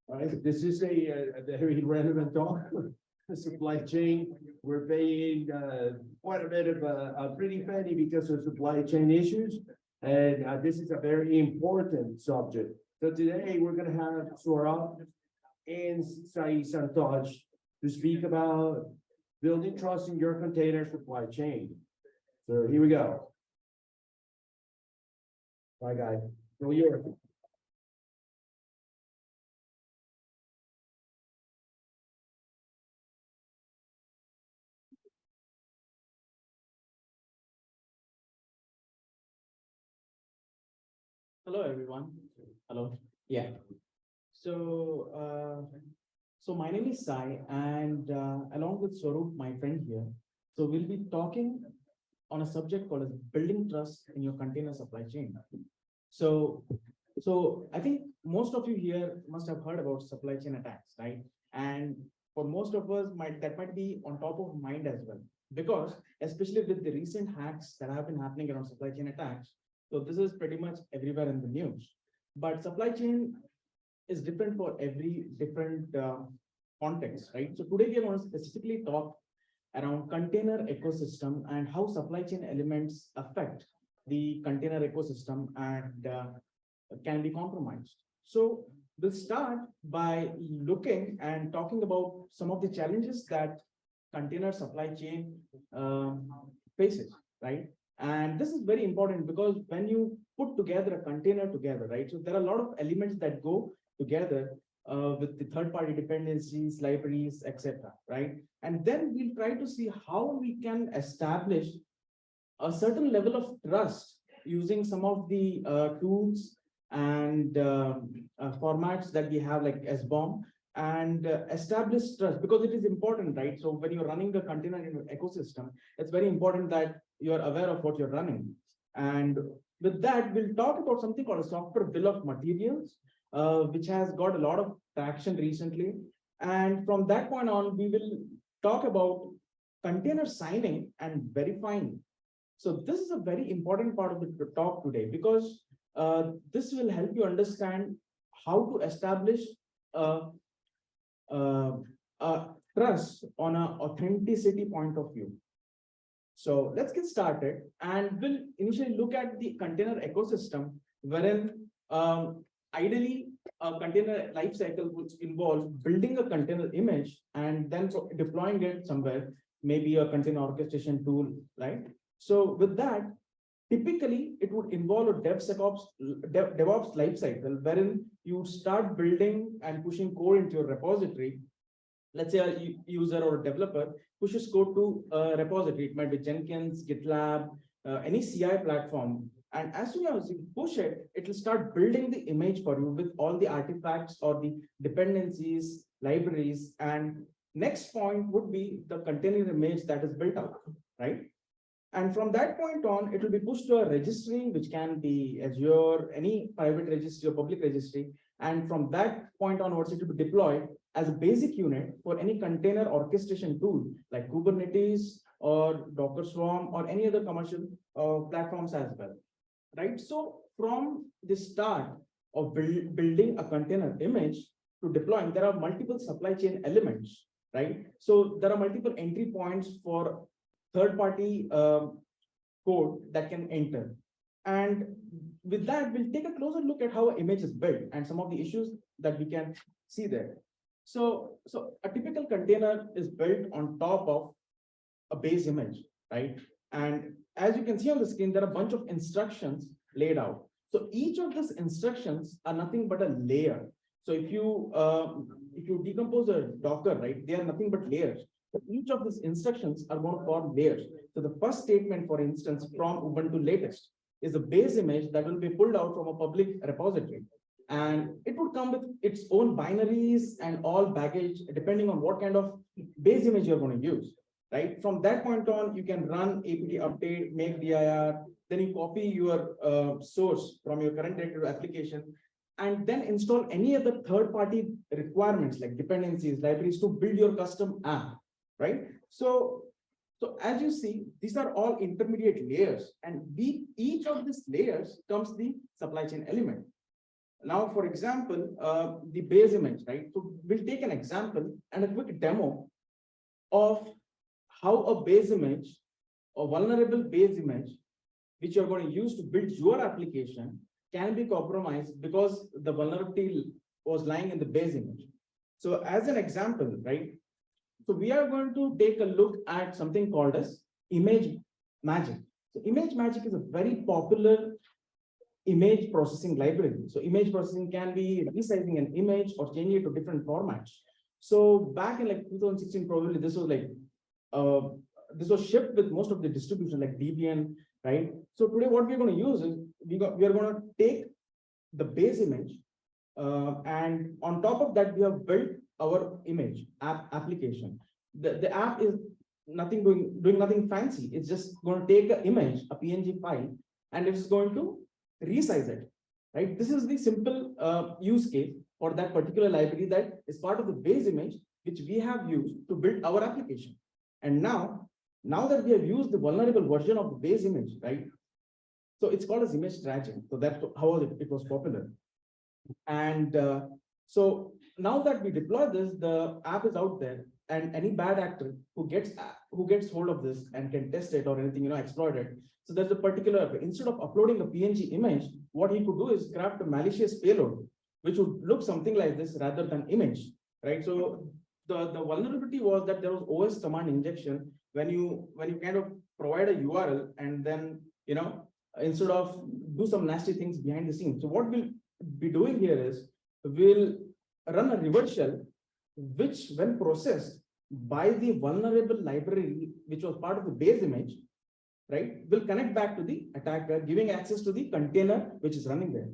All right, this is a very relevant talk. The supply chain, we're paying quite a bit of a pretty penny because of supply chain issues. And this is a very important subject. So today we're gonna have Swarup and Santosh to speak about building trust in your container supply chain. So here we go. Bye, guys. Go yours. Hello, everyone. Hello. Yeah. So my name is Sai, and along with Swarup, my friend here, so we'll be talking on a subject called as building trust in your container supply chain. So, so I think most of you here must have heard about supply chain attacks, right? And for most of us, might be on top of mind as well, because especially with the recent hacks that have been happening around supply chain attacks, so this is pretty much everywhere in the news. But supply chain is different for every different context, right? So today we are going to specifically talk around container ecosystem and how supply chain elements affect the container ecosystem and can be compromised. So we'll start by looking and talking about some of the challenges that container supply chain faces, right? And this is very important because when you put together a container together, right? So there are a lot of elements that go together with the third-party dependencies, libraries, etc., right? And then we'll try to see how we can establish a certain level of trust using some of the tools and formats that we have like SBOM and establish trust, because it is important, right? So when you're running a container in an ecosystem, it's very important that you're aware of what you're running. And with that, we'll talk about something called a software bill of materials, which has got a lot of traction recently. And from that point on, we will talk about container signing and verifying. So this is a very important part of the talk today, because this will help you understand how to establish trust on an authenticity point of view. So let's get started, and we'll initially look at the container ecosystem, wherein ideally a container lifecycle would involve building a container image and then deploying it somewhere, maybe a container orchestration tool, right? So with that, typically it would involve a DevOps lifecycle, wherein you start building and pushing code into your repository. Let's say a user or a developer pushes code to a repository. It might be Jenkins, GitLab, any CI platform. And as soon as you push it, it will start building the image for you with all the artifacts or the dependencies, libraries. And next point would be the container image that is built out, right? And from that point on, it will be pushed to a registry, which can be Azure, any private registry or public registry. And from that point onwards, it will be deployed as a basic unit for any container orchestration tool like Kubernetes or Docker Swarm or any other commercial platforms as well, right? So from the start of building a container image to deploying, there are multiple supply chain elements, right? So there are multiple entry points for third-party code that can enter. And with that, we'll take a closer look at how an image is built and some of the issues that we can see there. So a typical container is built on top of a base image, right? And as you can see on the screen, there are a bunch of instructions laid out. So each of these instructions are nothing but a layer. So if you decompose a Docker, right, they are nothing but layers. So each of these instructions are going to form layers. So the first statement, for instance, from Ubuntu latest is a base image that will be pulled out from a public repository. And it would come with its own binaries and all baggage, depending on what kind of base image you're going to use, right? From that point on, you can run apt update, make dir, then you copy your source from your current directory application, and then install any other third-party requirements like dependencies, libraries to build your custom app, right? So as you see, these are all intermediate layers, and each of these layers comes the supply chain element. Now, for example, the base image, right? So we'll take an example and a quick demo of how a base image, a vulnerable base image, which you're going to use to build your application, can be compromised because the vulnerability was lying in the base image. So as an example, right? So we are going to take a look at something called as image magic. So image magic is a very popular image processing library. So image processing can be resizing an image or changing it to different formats. So back in like 2016, probably this was like this was shipped with most of the distribution like Debian, right? So today what we're going to use is we are going to take the base image and on top of that we have built our image application. The app is nothing doing nothing fancy. It's just going to take an image, a PNG file, and it's going to resize it, right? This is the simple use case for that particular library that is part of the base image, which we have used to build our application. And now that we have used the vulnerable version of the base image, right? So it's called as image tracking. So that's how it was popular. And so now that we deploy this, the app is out there, and any bad actor who gets hold of this and can test it or anything, exploit it. So there's a particular, instead of uploading a PNG image, what he could do is craft a malicious payload, which would look something like this rather than image, right? So the vulnerability was that there was OS command injection when you kind of provide a URL and then, instead of do some nasty things behind the scenes. So what we'll be doing here is we'll run a reverse shell, which when processed by the vulnerable library, which was part of the base image, right, will connect back to the attacker, giving access to the container which is running there.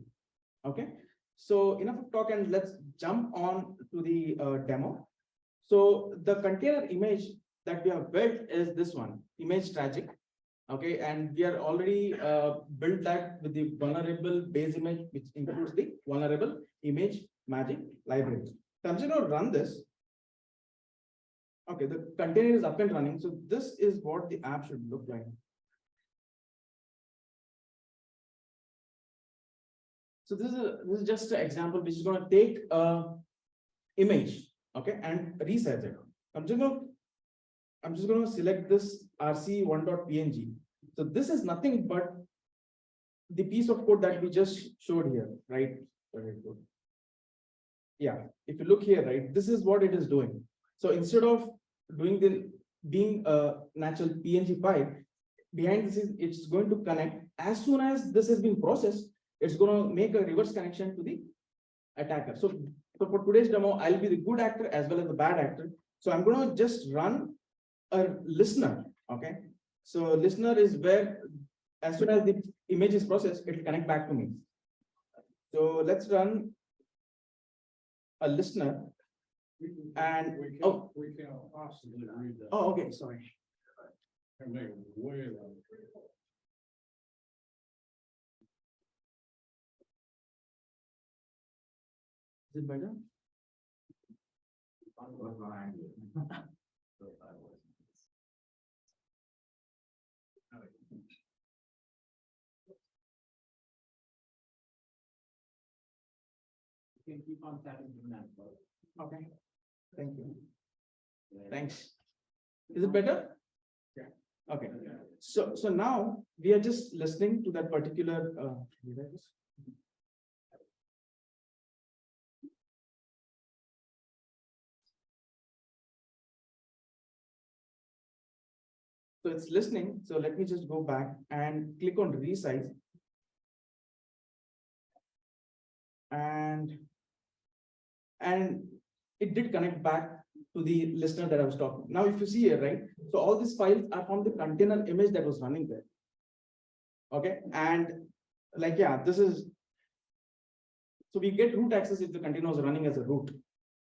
Okay, so enough of talk and let's jump on to the demo. So the container image that we have built is this one, image tragic. Okay, and we are already built that with the vulnerable base image, which includes the vulnerable image magic library. So I'm just going to run this. Okay, the container is up and running. So this is what the app should look like. So this is just an example which is going to take image, okay, and resize it. I'm just going to select this rc1.png. So this is nothing but the piece of code that we just showed here, right? Very good. Yeah, if you look here, right, this is what it is doing. So instead of being a natural PNG file, behind this it's going to connect. As soon as this has been processed, it's going to make a reverse connection to the attacker. So for today's demo, I'll be the good actor as well as the bad actor. So I'm going to just run a listener. Okay. So listener is where as soon as the image is processed, it will connect back to me. So let's run a listener. We can possibly read that. Oh, okay, sorry. And make it way loud. Is it better? You can keep on tapping the map. Okay. Thank you. Thanks. Is it better? Yeah. Okay. So now we are just listening to that particular so it's listening. So let me just go back and click on resize. And it did connect back to the listener that I was talking. Now, if you see here, right? So all these files are from the container image that was running there. Okay, and like, yeah, this is, so we get root access if the container was running as a root.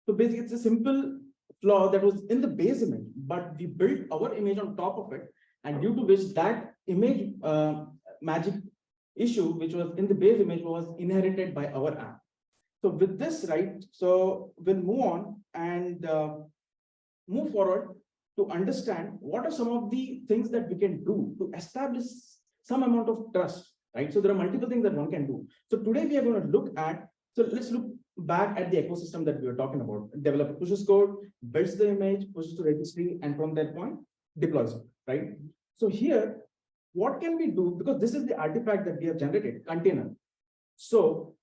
So basically it's a simple flaw that was in the base image, but we built our image on top of it. And due to which that image magic issue, which was in the base image, was inherited by our app. So with this, right, so we'll move on and move forward to understand what are some of the things that we can do to establish some amount of trust, right? So there are multiple things that one can do. So today we are going to look at So let's look back at the ecosystem that we were talking about. Developer pushes code, builds the image, pushes to registry, and from that point, deploys it, right? So here, what can we do? Because this is the artifact that we have generated, container. So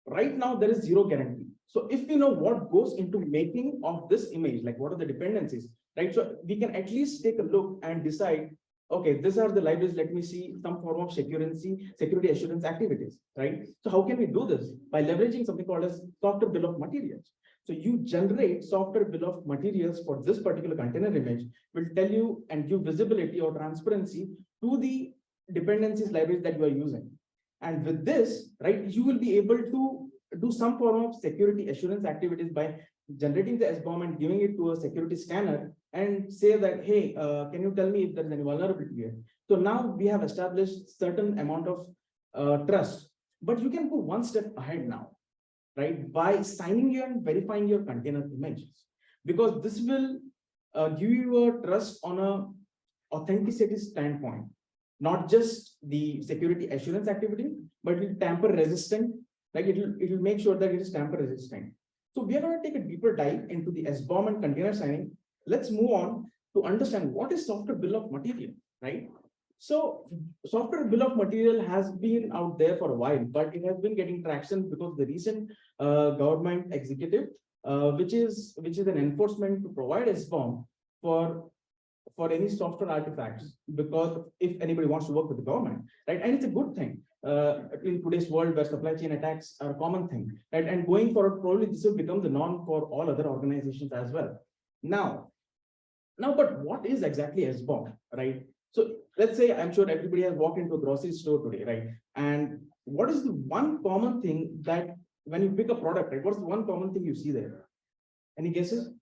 right now there is zero guarantee. So if we know what goes into making of this image, like what are the dependencies, right? So we can at least take a look and decide, okay, these are the libraries, let me see some form of security assurance activities, right? So how can we do this? By leveraging something called as software bill of materials. So you generate software bill of materials for this particular container image, will tell you and give visibility or transparency to the dependencies libraries that you are using. And with this, right, you will be able to do some form of security assurance activities by generating the SBOM and giving it to a security scanner and say that, hey, can you tell me if there is any vulnerability here? So now we have established certain amount of trust, but you can go one step ahead now, right? By signing in and verifying your container images, because this will give you a trust on a authenticity standpoint, not just the security assurance activity, but it will tamper resistant, like it will make sure that it is tamper resistant. So we are going to take a deeper dive into the SBOM and container signing. Let's move on to understand what is software bill of material, right? So software bill of material has been out there for a while, but it has been getting traction because the recent government executive, which is an enforcement to provide SBOM for any software artifacts, because if anybody wants to work with the government, right, and it's a good thing in today's world where supply chain attacks are a common thing, right, and going forward, probably this will become the norm for all other organizations as well. Now, but what is exactly SBOM, right? So let's say, I'm sure everybody has walked into a grocery store today, right? And what is the one common thing that when you pick a product, right, what's the one common thing you see there? Any guesses?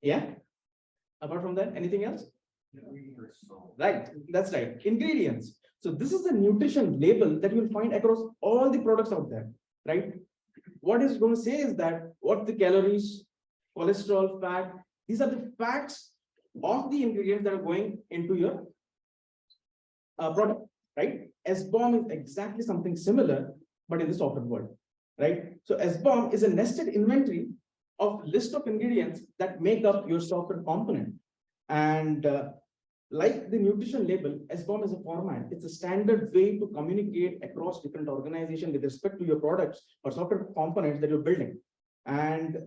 Yeah. Apart from that, anything else? Right, that's right. Ingredients. So this is the nutrition label that you'll find across all the products out there, right? What it's going to say is that what the calories, cholesterol, fat, these are the facts of the ingredients that are going into your product, right? SBOM is exactly something similar, but in the software world, right? So SBOM is a nested inventory of list of ingredients that make up your software component. And like the nutrition label, SBOM is a format. It's a standard way to communicate across different organizations with respect to your products or software components that you're building. And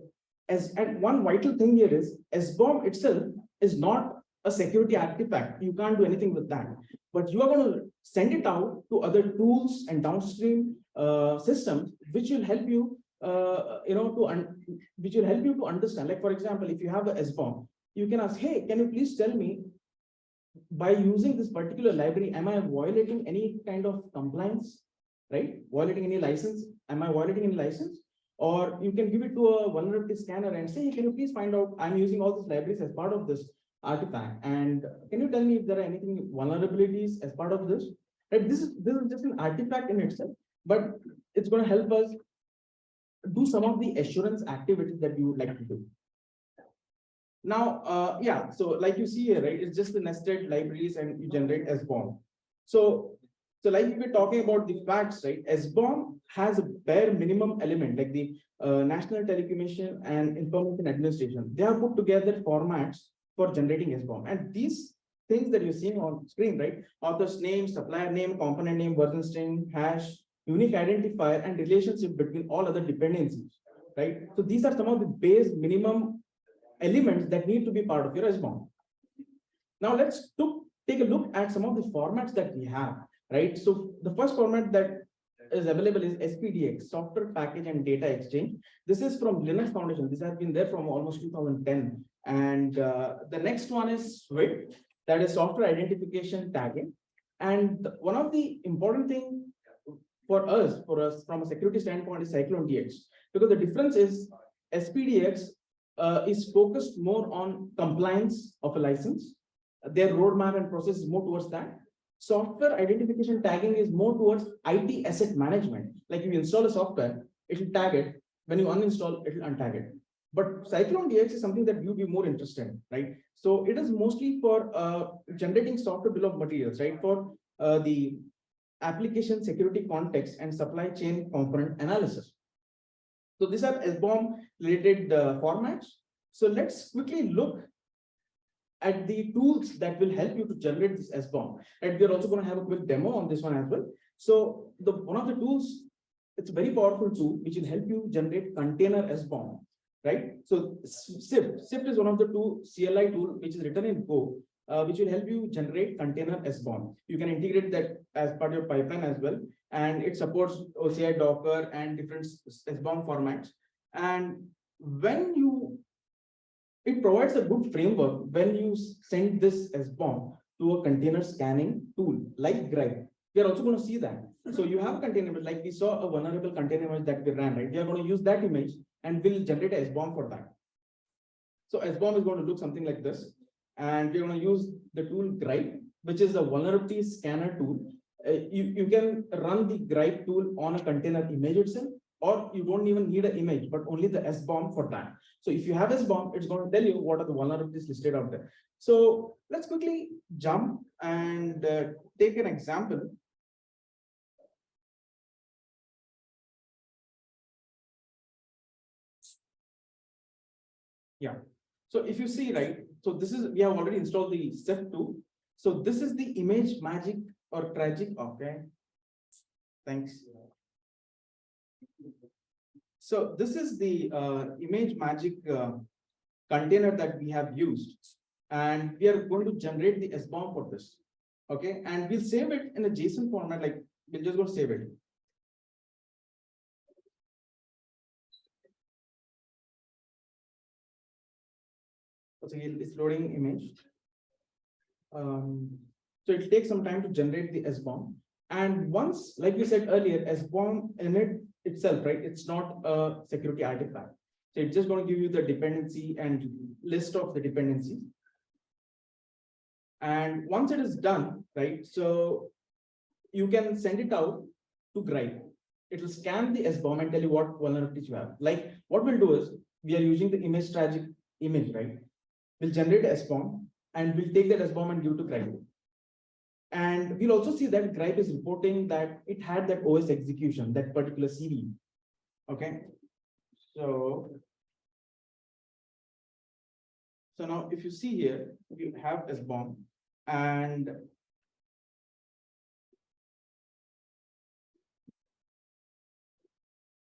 one vital thing here is SBOM itself is not a security artifact. You can't do anything with that, but you are going to send it out to other tools and downstream systems, which will help you, which will help you to understand. Like, for example, if you have a SBOM, you can ask, hey, can you please tell me, by using this particular library, am I violating any kind of compliance, right? Violating any license? Am I violating any license? Or you can give it to a vulnerability scanner and say, hey, can you please find out, I'm using all these libraries as part of this artifact. And can you tell me if there are anything vulnerabilities as part of this? Right? This is just an artifact in itself, but it's going to help us do some of the assurance activities that you would like to do. Now, yeah, so like you see here, right, it's just the nested libraries and you generate SBOM. So like we were talking about the facts, right, SBOM has a bare minimum element, like the National Telecommunication and Information Administration. They have put together formats for generating SBOM. And these things that you're seeing on screen, right, author's name, supplier name, component name, version string, hash, unique identifier, and relationship between all other dependencies, right? So these are some of the base minimum elements that need to be part of your SBOM. Now let's take a look at some of the formats that we have, right? So the first format that is available is SPDX, Software Package and Data Exchange. This is from Linux Foundation. This has been there from almost 2010. And the next one is SWIT, that is Software Identification Tagging. And one of the important things for us from a security standpoint is CycloneDX, because the difference is SPDX is focused more on compliance of a license. Their roadmap and process is more towards that. Software identification tagging is more towards IT asset management. Like if you install a software, it will tag it. When you uninstall, it will untag it. But CycloneDX is something that you'd be more interested in, right? So it is mostly for generating software bill of materials, right? For the application security context and supply chain component analysis. So these are SBOM related formats. So let's quickly look at the tools that will help you to generate this SBOM. And we're also going to have a quick demo on this one as well. So one of the tools, it's a very powerful tool which will help you generate container SBOM, right? So SIFT is one of the two CLI tool which is written in Go, which will help you generate container SBOM. You can integrate that as part of your pipeline as well. And it supports OCI, Docker, and different SBOM formats. And it provides a good framework when you send this SBOM to a container scanning tool like Gripe. We are also going to see that. So you have a container image, like we saw a vulnerable container image that we ran, right? We are going to use that image and we'll generate a SBOM for that. So SBOM is going to look something like this. And we're going to use the tool Gripe, which is a vulnerability scanner tool. You can run the Gripe tool on a container image itself, or you don't even need an image, but only the SBOM for that. So if you have SBOM, it's going to tell you what are the vulnerabilities listed out there. So let's quickly jump and take an example. Yeah. So if you see, right, so this is, we have already installed the SIFT tool. So this is the image magic or tragic. Okay. Thanks. So this is the image magic container that we have used, and we are going to generate the SBOM for this. Okay, and we'll save it in a JSON format, like we'll just go save it. So it's loading image. So it takes some time to generate the SBOM. And once, like we said earlier, SBOM in it itself, right? It's not a security artifact. So it's just going to give you the dependency and list of the dependencies. And once it is done, right? So you can send it out to Gripe. It will scan the SBOM and tell you what vulnerabilities you have. Like what we'll do is we are using the image tragic image, right? We'll generate a SBOM and we'll take that SBOM and give it to Gripe. And we'll also see that Gripe is reporting that it had that OS execution, that particular CD. Okay. So now if you see here, we have SBOM and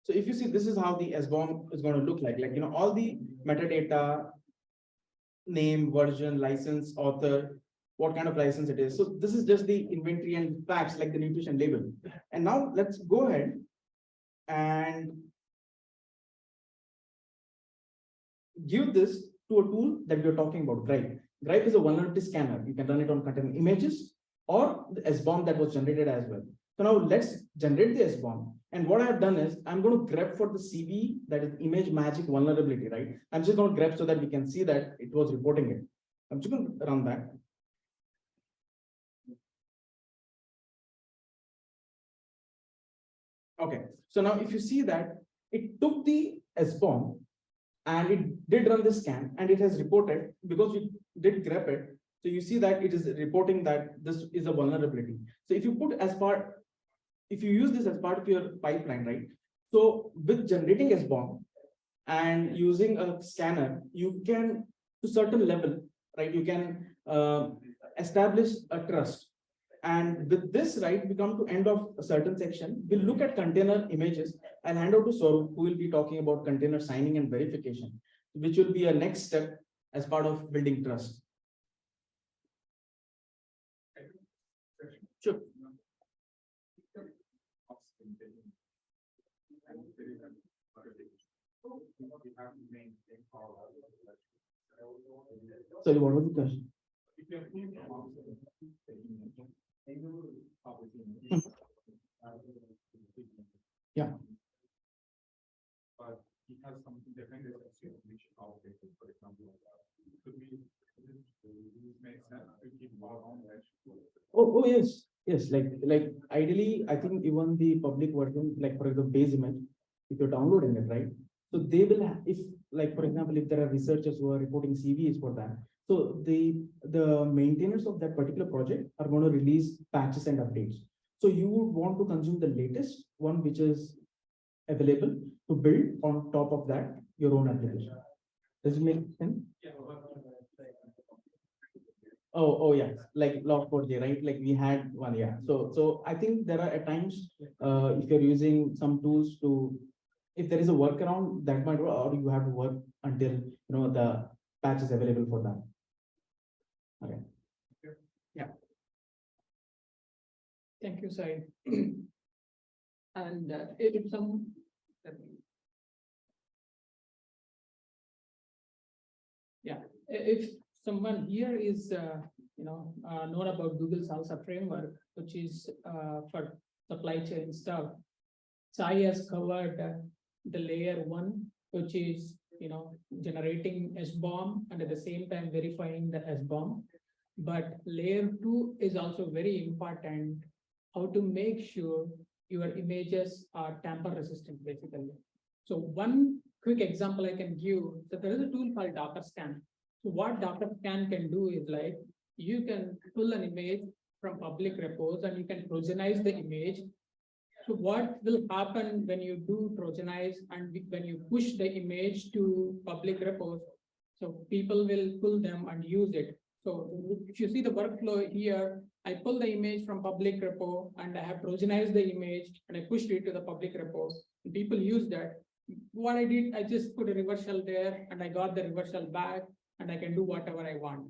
so if you see, this is how the SBOM is going to look like, all the metadata, name, version, license, author, what kind of license it is. So this is just the inventory and facts like the nutrition label. And now let's go ahead and give this to a tool that we're talking about, Gripe. Gripe is a vulnerability scanner. You can run it on container images or the SBOM that was generated as well. So now let's generate the SBOM. And what I have done is I'm going to grep for the CV, that is image magic vulnerability, right? I'm just going to grep so that we can see that it was reporting it. I'm just going to run that. Okay, so now if you see that it took the SBOM and it did run the scan and it has reported because we did grep it. So you see that it is reporting that this is a vulnerability. So if you use this as part of your pipeline, right? So with generating SBOM and using a scanner, you can, to certain level, right? You can establish a trust. And with this, right, we come to end of a certain section. We'll look at container images and hand over to Swarup, who will be talking about container signing and verification, which will be a next step as part of building trust. Sure. Sorry, what was the question? Yeah. But it has some dependencies which are outdated, for example. Could we make sense to keep our own hash? Oh yes, yes. Like ideally, I think even the public version, like for example, base image, if you're downloading it, right? So they will have, if like for example, if there are researchers who are reporting CVs for that, so the maintainers of that particular project are going to release patches and updates. So you would want to consume the latest one which is available to build on top of that your own application. Does it make sense? Oh, yes, like log4j, right? Like we had one, yeah. So I think there are at times, if you're using some tools to, if there is a workaround that might work, or you have to work until, the patch is available for that. Okay. Thank you, Sai. And if some. Yeah, if someone here is, known about Google Salsa framework, which is for supply chain stuff. Sai has covered the layer 1, which is, generating SBOM and at the same time verifying the SBOM. But layer 2 is also very important, how to make sure your images are tamper resistant, basically. So one quick example I can give, so there is a tool called Docker Scan. So what Docker Scan can do is like, you can pull an image from public repos and you can trojanize the image. So what will happen when you do trojanize and when you push the image to public repos, so people will pull them and use it. So if you see the workflow here, I pull the image from public repo and I have trojanized the image and I pushed it to the public repo. People use that. What I did, I just put a reverse shell there and I got the reverse shell back and I can do whatever I want.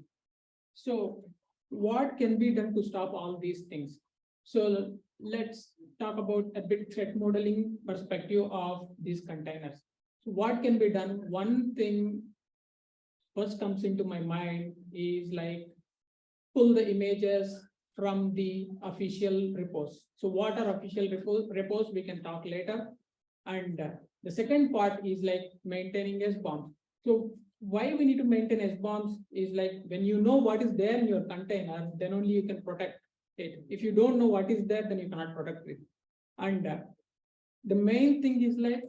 So what can be done to stop all these things? So let's talk about a bit threat modeling perspective of these containers. So what can be done? One thing first comes into my mind is like pull the images from the official repos. So what are official repos? We can talk later. And the second part is like maintaining SBOMs. So why we need to maintain SBOMs is like when you know what is there in your container, then only you can protect it. If you don't know what is there, then you cannot protect it. And the main thing is like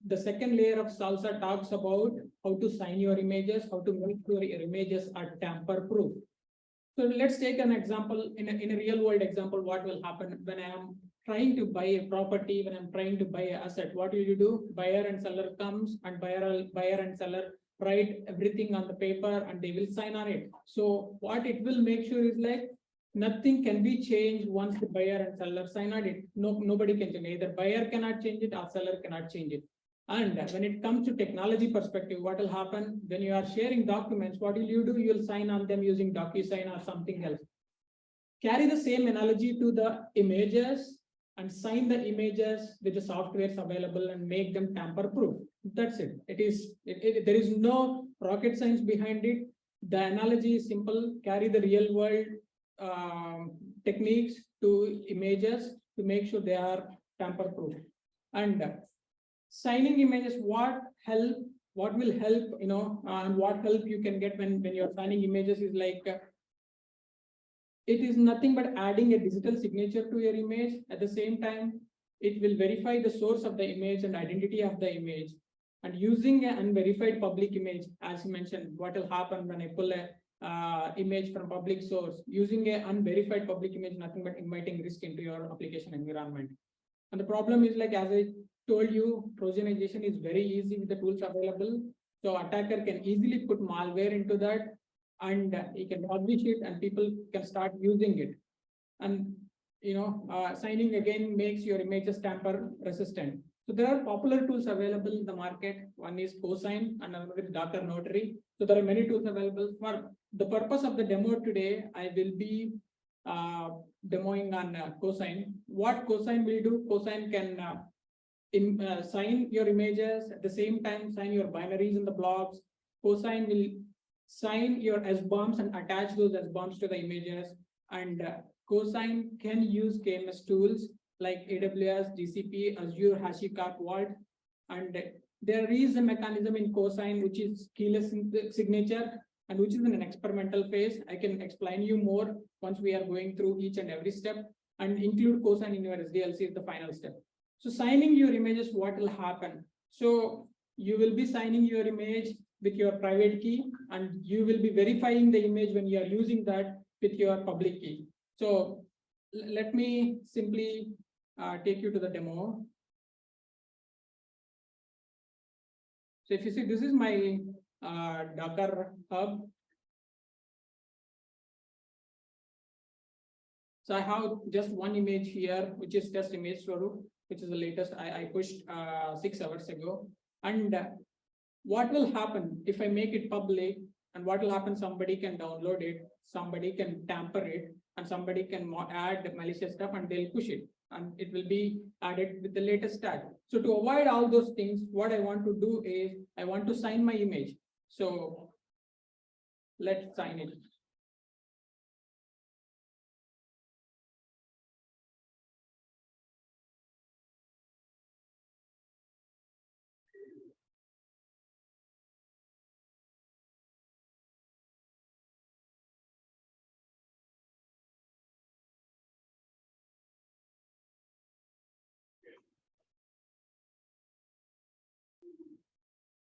the second layer of Salsa talks about how to sign your images, how to make sure your images are tamper proof. So let's take an example in a real world example. What will happen when I am trying to buy a property, when I'm trying to buy an asset? What will you do? Buyer and seller comes and buyer and seller write everything on the paper and they will sign on it. So what it will make sure is like nothing can be changed once the buyer and seller sign on it. Nobody can change it. Either buyer cannot change it or seller cannot change it. And when it comes to technology perspective, what will happen when you are sharing documents? What will you do? You will sign on them using DocuSign or something else. Carry the same analogy to the images and sign the images with the softwares available and make them tamper proof. That's it. There is no rocket science behind it. The analogy is simple. Carry the real world techniques to images to make sure they are tamper proof. And signing images, what will help, and what help you can get when you're signing images is like, it is nothing but adding a digital signature to your image. At the same time, it will verify the source of the image and identity of the image. And using an unverified public image, as you mentioned, what will happen when I pull a image from public source, using an unverified public image, nothing but inviting risk into your application environment. And the problem is like, as I told you, Trojanization is very easy with the tools available. So attacker can easily put malware into that and he can publish it and people can start using it. And, signing again makes your images tamper resistant. So there are popular tools available in the market. One is Cosign and another is Docker Notary. So there are many tools available. For the purpose of the demo today, I will be demoing on Cosign. What Cosign will do, Cosign can sign your images, at the same time sign your binaries in the blobs. Cosign will sign your SBOMs and attach those SBOMs to the images. And Cosign can use KMS tools like AWS, GCP, Azure, HashiCorp, Vault. And there is a mechanism in Cosign which is keyless signature and which is in an experimental phase. I can explain you more once we are going through each and every step, and include Cosign in your SDLC is the final step. So signing your images, what will happen? So you will be signing your image with your private key and you will be verifying the image when you are using that with your public key. So let me simply take you to the demo. So if you see, this is my Docker hub. So I have just one image here, which is test image Swarup, which is the latest I pushed 6 hours ago. And what will happen if I make it public? And what will happen? Somebody can download it, somebody can tamper it, and somebody can add malicious stuff, and they'll push it, and it will be added with the latest tag. So to avoid all those things, what I want to do is I want to sign my image. So let's sign it.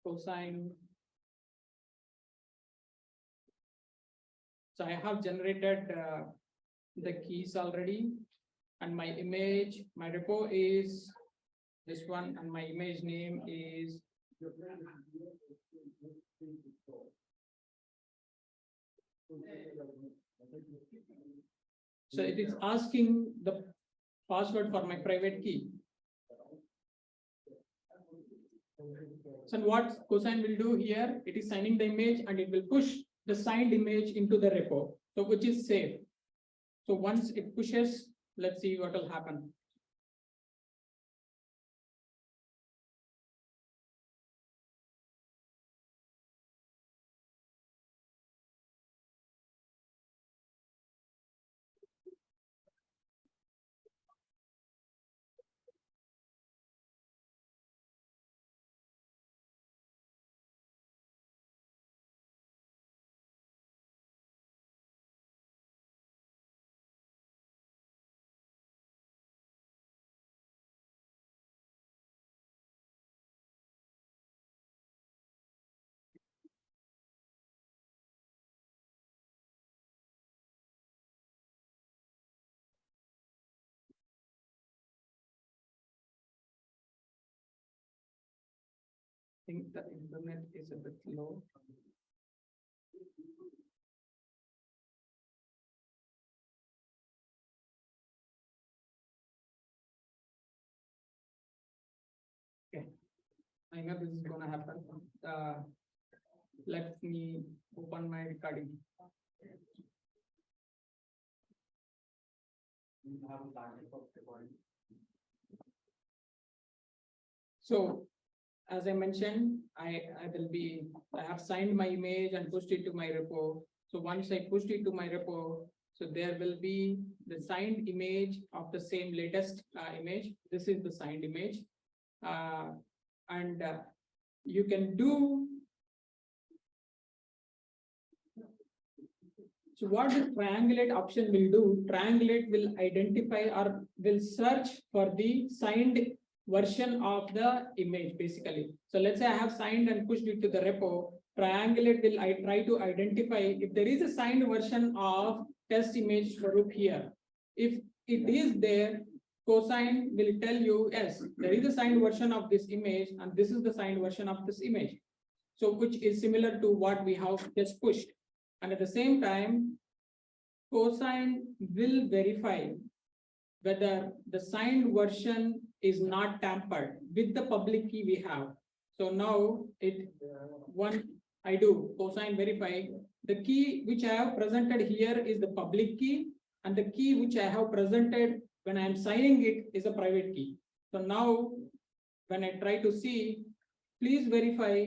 Cosine. So I have generated the keys already, and my image, my repo is this one, and my image name is so it is asking the password for my private key. So what Cosine will do here, it is signing the image and it will push the signed image into the repo, so which is safe. So once it pushes, let's see what will happen. I think the internet is a bit low. Okay, I know this is gonna happen. Let me open my recording. So as I mentioned, I have signed my image and pushed it to my repo. So once I pushed it to my repo, so there will be the signed image of the same latest image. This is the signed image. And you can do. So what the triangulate option will do, triangulate will identify or will search for the signed version of the image basically. So let's say I have signed and pushed it to the repo. Triangulate will try to identify if there is a signed version of test image Swarup here. If it is there, Cosine will tell you, yes, there is a signed version of this image, and this is the signed version of this image. So which is similar to what we have just pushed. And at the same time, Cosine will verify whether the signed version is not tampered with the public key we have. So now I do Cosine verify. The key which I have presented here is the public key, and the key which I have presented when I am signing it is a private key. So now when I try to see, please verify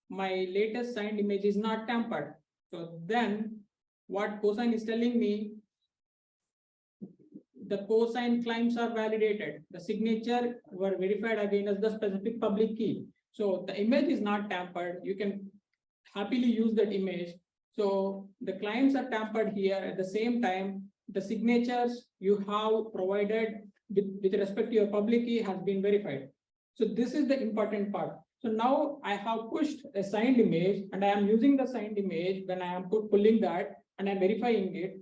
my latest signed image is not tampered. So then what Cosine is telling me, the Cosine claims are validated. The signature were verified again as the specific public key. So the image is not tampered. You can happily use that image. So the claims are tampered here. At the same time, the signatures you have provided with respect to your public key has been verified. So this is the important part. So now I have pushed a signed image, and I am using the signed image when I am pulling that and I'm verifying it.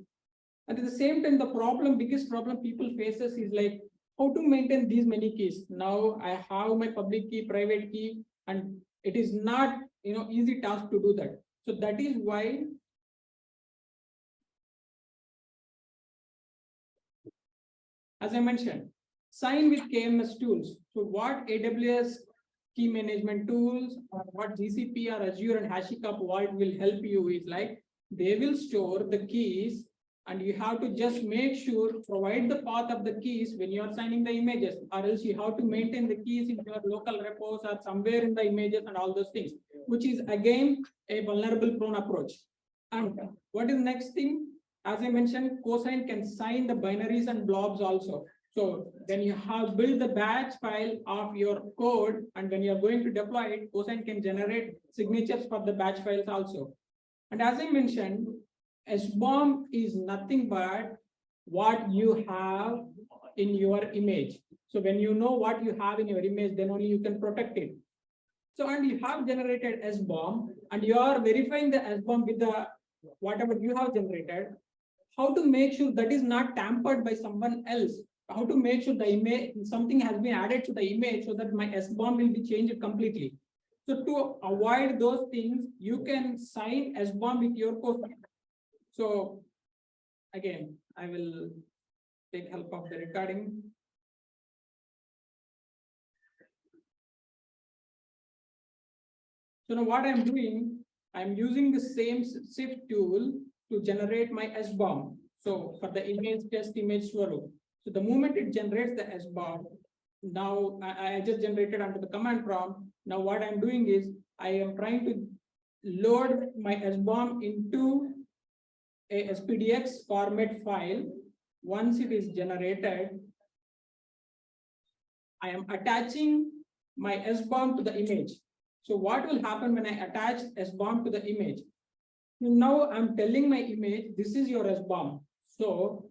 And at the same time, the biggest problem people faces is like how to maintain these many keys. Now I have my public key, private key, and it is not, easy task to do that. So that is why as I mentioned, sign with KMS tools. So what AWS key management tools or what GCP or Azure and HashiCorp Vault will help you is like they will store the keys and you have to just make sure provide the path of the keys when you are signing the images, or else you have to maintain the keys in your local repos or somewhere in the images and all those things, which is again a vulnerable prone approach. And what is next thing? As I mentioned, cosign can sign the binaries and blobs also. So when you have built the batch file of your code and when you're going to deploy it, cosign can generate signatures for the batch files also. And as I mentioned, SBOM is nothing but what you have in your image. So when you know what you have in your image, then only you can protect it. So, and you have generated SBOM and you are verifying the SBOM with the whatever you have generated. How to make sure that is not tampered by someone else? How to make sure the image, something has been added to the image so that my SBOM will be changed completely. So to avoid those things, you can sign SBOM with your cosign. So again, I will take help of the recording. So now what I'm doing, I'm using the same shift tool to generate my SBOM. So for the image test image Swarup. So the moment it generates the SBOM, now I just generated under the command prompt. Now what I'm doing is I am trying to load my SBOM into a SPDX format file. Once it is generated, I am attaching my SBOM to the image. So what will happen when I attach SBOM to the image? Now I'm telling my image, this is your SBOM. So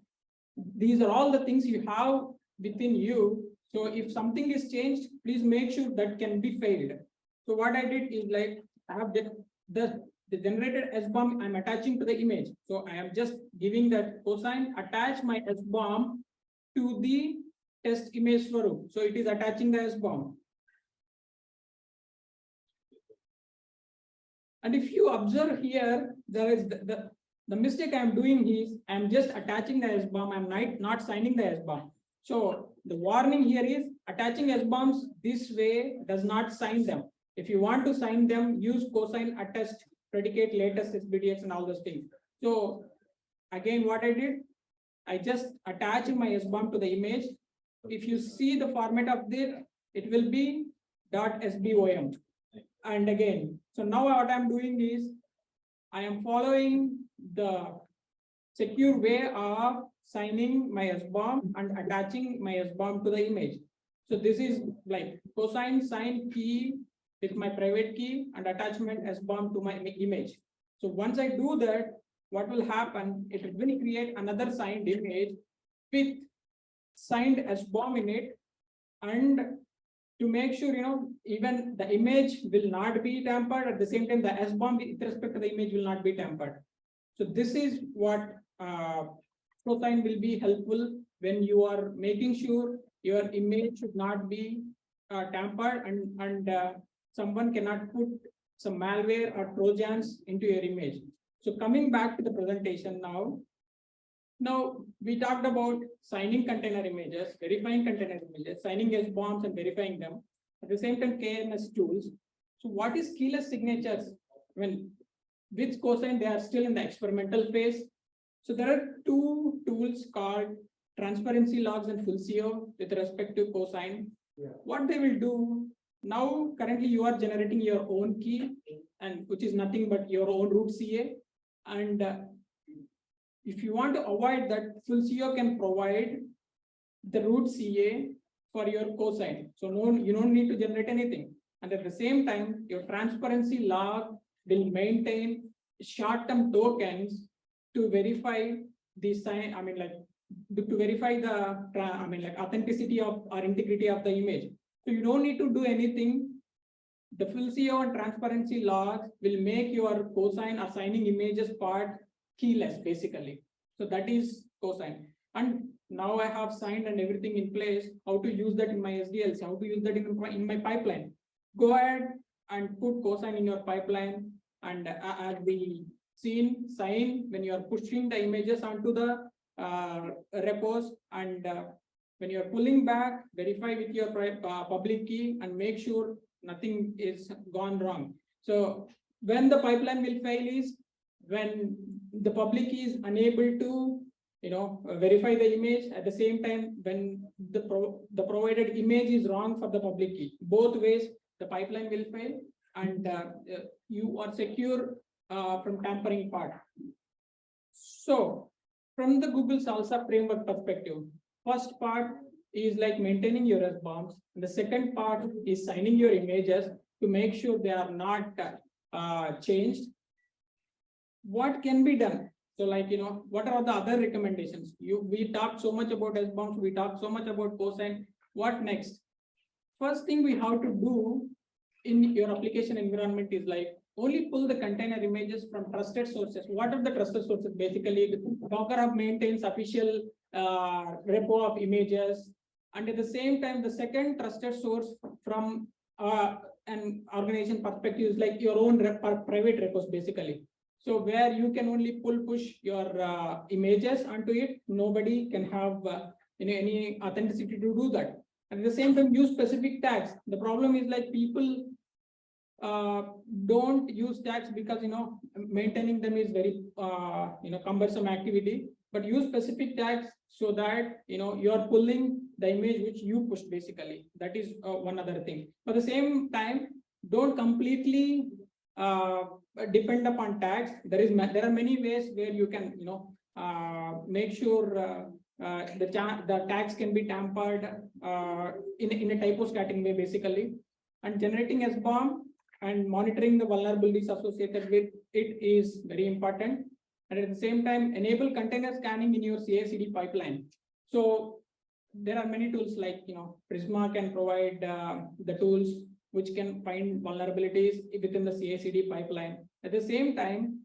these are all the things you have within you. So if something is changed, please make sure that can be failed. So what I did is like I have the generated SBOM I'm attaching to the image. So I am just giving that cosign attach my SBOM to the test image Swarup. So it is attaching the SBOM. And if you observe here, there is the mistake I'm doing is I'm just attaching the SBOM. I'm not signing the SBOM. So the warning here is attaching SBOMs this way does not sign them. If you want to sign them, use cosign attest predicate latest SBDX and all those things. So again, what I did, I just attach my SBOM to the image. If you see the format of this, it will be .sbom. And again, so now what I'm doing is I am following the secure way of signing my SBOM and attaching my SBOM to the image. So this is like cosign sign key with my private key and attachment SBOM to my image. So once I do that, what will happen? It will create another signed image with signed SBOM in it, and to make sure, even the image will not be tampered. At the same time, the SBOM with respect to the image will not be tampered. So this is what cosign will be helpful when you are making sure your image should not be tampered and someone cannot put some malware or trojans into your image. So coming back to the presentation now. Now we talked about signing container images, verifying container images, signing SBOMs and verifying them. At the same time, KMS tools. So what is keyless signatures? When with cosign, they are still in the experimental phase. So there are two tools called transparency logs and full CO with respect to cosign. Yeah. What they will do now, currently you are generating your own key, and which is nothing but your own root CA. And if you want to avoid that, full CO can provide the root CA for your cosign. So no, you don't need to generate anything. And at the same time, your transparency log will maintain short-term tokens to verify the sign. I mean, like to verify the authenticity of or integrity of the image. So you don't need to do anything. The full CO and transparency logs will make your cosign assigning images part keyless, basically. So that is cosine. And now I have signed and everything in place, how to use that in my SDLC, how to use that in my pipeline. Go ahead and put cosine in your pipeline, and as we seen, sign when you are pushing the images onto the repos, and when you are pulling back, verify with your public key and make sure nothing is gone wrong. So when the pipeline will fail is when the public key is unable to verify the image. At the same time, when the provided image is wrong for the public key. Both ways the pipeline will fail, and you are secure from tampering part. So from the Google Salsa framework perspective, first part is like maintaining your SBOMs. The second part is signing your images to make sure they are not changed. What can be done? So what are the other recommendations? We talked so much about SBOMs, we talked so much about cosine. What next? First thing we have to do in your application environment is only pull the container images from trusted sources. What are the trusted sources? Basically, Docker Hub maintains official repo of images. And at the same time, the second trusted source from an organization perspective is your own private repos, basically. So where you can only push your images onto it, nobody can have any authenticity to do that. And at the same time, use specific tags. The problem is people don't use tags because maintaining them is very cumbersome activity. But use specific tags so that you are pulling the image which you pushed, basically. That is one other thing. But at the same time, don't completely depend upon tags. There are many ways where you can make sure the tags can be tampered in a typostatic way, basically. And generating SBOM and monitoring the vulnerabilities associated with it is very important. And at the same time, enable container scanning in your CI/CD pipeline. So there are many tools Prisma can provide the tools which can find vulnerabilities within the CI/CD pipeline. At the same time,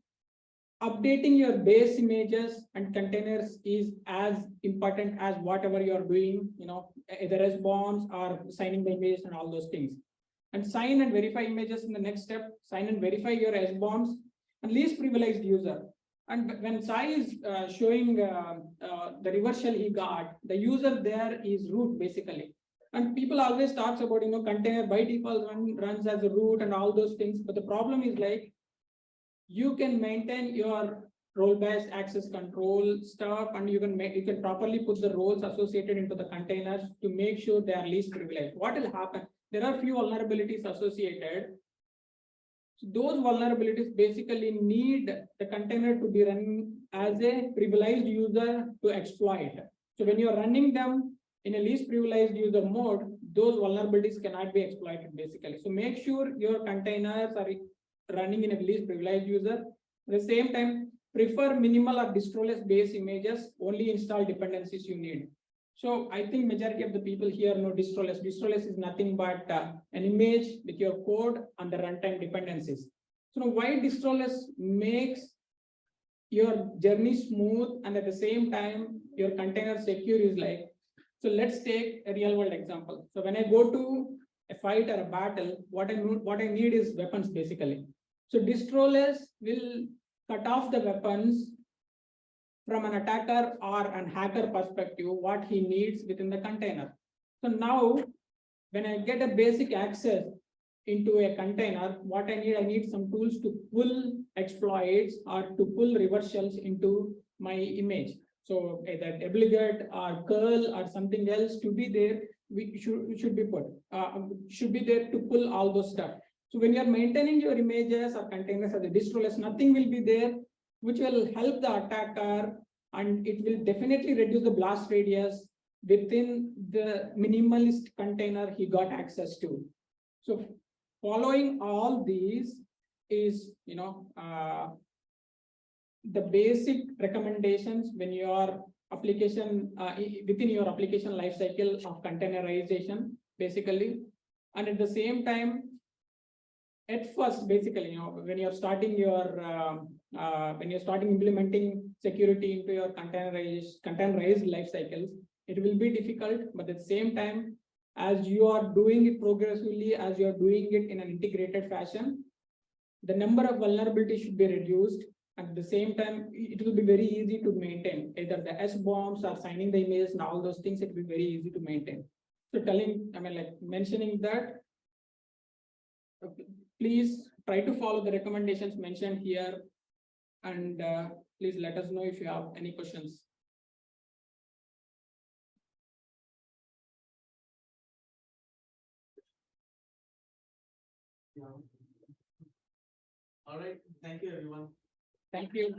updating your base images and containers is as important as whatever you are doing, either SBOMs or signing the images and all those things. And sign and verify images in the next step. Sign and verify your SBOMs and least privileged user. And when Sai is showing the reversal he got, the user there is root, basically. And people always talks about container by default runs as a root and all those things. But the problem is you can maintain your role-based access control stuff, and you can properly put the roles associated into the containers to make sure they are least privileged. What will happen? There are few vulnerabilities associated. So those vulnerabilities basically need the container to be running as a privileged user to exploit. So when you're running them in a least privileged user mode, those vulnerabilities cannot be exploited, basically. So make sure your containers are running in a least privileged user. At the same time, prefer minimal or distroless base images, only install dependencies you need. So I think majority of the people here know distroless. Distroless is nothing but an image with your code and the runtime dependencies. So now why distroless makes your journey smooth and at the same time your container secure is so let's take a real world example. So when I go to a fight or a battle, what I need is weapons, basically. So distroless will cut off the weapons from an attacker or an hacker perspective, what he needs within the container. So now, when I get a basic access into a container, what I need some tools to pull exploits or to pull reversals into my image. So either obligate or curl or something else to be there, should be there to pull all those stuff. So when you are maintaining your images or containers as a distroless, nothing will be there, which will help the attacker, and it will definitely reduce the blast radius within the minimalist container he got access to. So following all these is, the basic recommendations when your application, within your application lifecycle of containerization, basically. And at the same time, at first, basically, when you're starting your, when you're starting implementing security into your containerized life cycles. It will be difficult, but at the same time, as you are doing it progressively, as you are doing it in an integrated fashion, the number of vulnerabilities should be reduced. At the same time, it will be very easy to maintain either the S bombs or signing the emails and all those things. It will be very easy to maintain. So mentioning that, please try to follow the recommendations mentioned here, and please let us know if you have any questions. All right, thank you, everyone. Thank you.